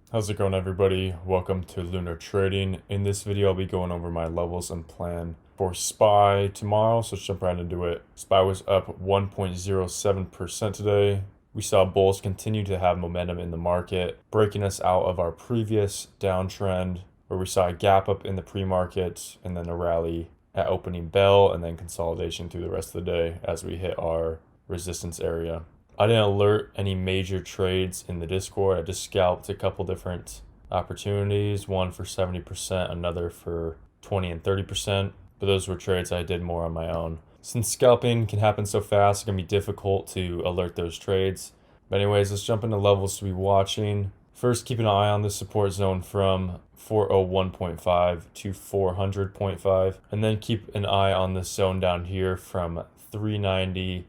How's it going, everybody? Welcome to Lunar Trading. In this video, I'll be going over my levels and plan for SPY tomorrow, so let's jump right into it. SPY was up 1.07% today. We saw bulls continue to have momentum in the market, breaking us out of our previous downtrend, where we saw a gap up in the pre-market and then a rally at opening bell and then consolidation through the rest of the day as we hit our resistance area. I didn't alert any major trades in the Discord. I just scalped a couple different opportunities, one for 70%, another for 20 and 30%. But those were trades I did more on my own. Since scalping can happen so fast, it's going to be difficult to alert those trades. But anyways, let's jump into levels to be watching. First, keep an eye on the support zone from 401.5 to 400.5. And then keep an eye on the zone down here from 390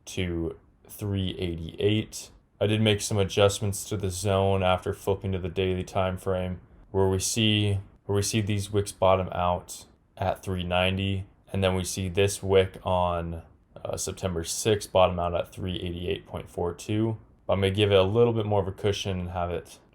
to 388. I did make some adjustments to the zone after flipping to the daily time frame where we see these wicks bottom out at 390, and then we see this wick on September 6th bottom out at 388.42. I'm going to give it a little bit more of a cushion and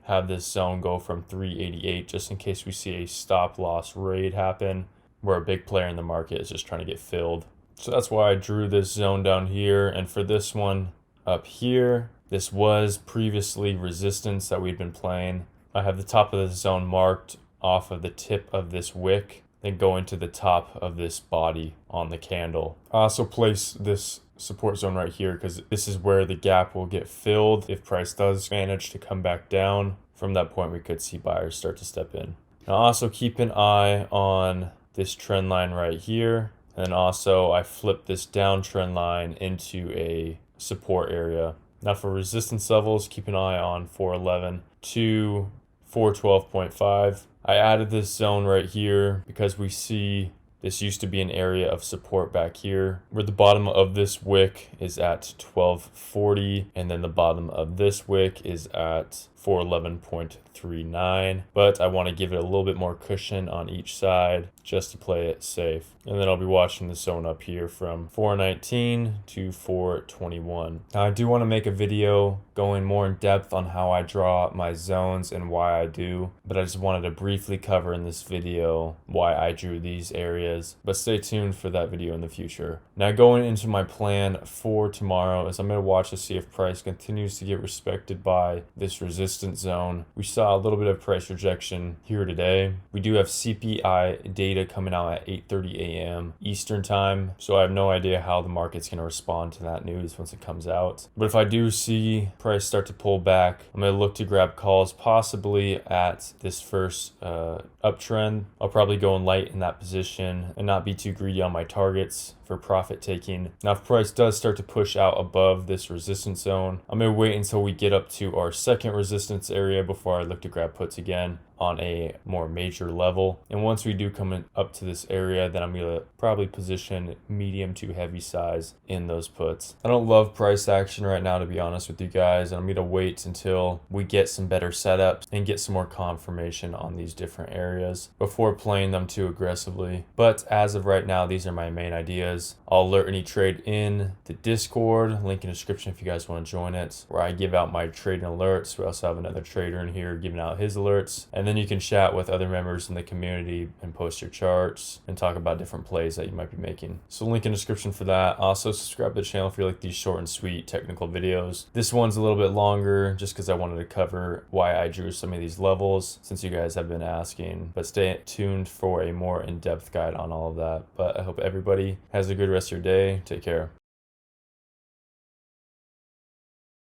have this zone go from 388 just in case we see a stop loss raid happen where a big player in the market is just trying to get filled. So that's why I drew this zone down here. And for this one up here, this was previously resistance that we'd been playing. I have the top of the zone marked off of the tip of this wick, then go into the top of this body on the candle. I also place this support zone right here because this is where the gap will get filled if price does manage to come back down. From that point, we could see buyers start to step in. Now also keep an eye on this trend line right here. And also I flipped this downtrend line into a support area. Now for resistance levels, keep an eye on 411 to 412.5. I added this zone right here because we see this used to be an area of support back here where the bottom of this wick is at 1240 and then the bottom of this wick is at 411.39, but I want to give it a little bit more cushion on each side just to play it safe. And then I'll be watching the zone up here from 419 to 421. Now I do want to make a video going more in depth on how I draw my zones and why I do, but I just wanted to briefly cover in this video why I drew these areas, but stay tuned for that video in the future. Now going into my plan for tomorrow is I'm going to watch to see if price continues to get respected by this resistance zone. We saw a little bit of price rejection here today. We do have CPI data coming out at 8:30 a.m. Eastern time, so I have no idea how the market's going to respond to that news once it comes out. But if I do see price start to pull back, I'm going to look to grab calls possibly at this first uptrend. I'll probably go in light in that position and not be too greedy on my targets for profit taking. Now if price does start to push out above this resistance zone, I'm going to wait until we get up to our second resistance area before I look to grab puts again on a more major level. And once we do come up to this area, then I'm going to probably position medium to heavy size in those puts. I don't love price action right now, to be honest with you guys, and I'm going to wait until we get some better setups and get some more confirmation on these different areas before playing them too aggressively. But as of right now, these are my main ideas. I'll alert any trade in the Discord, link in the description if you guys want to join it, where I give out my trading alerts. We also have another trader in here giving out his alerts, and then you can chat with other members in the community and post your charts and talk about different plays that you might be making. So link in the description for that. Also subscribe to the channel if you like these short and sweet technical videos. This one's a little bit longer just because I wanted to cover why I drew some of these levels since you guys have been asking, but stay tuned for a more in-depth guide on all of that. But I hope everybody has a good rest of your day. Take care.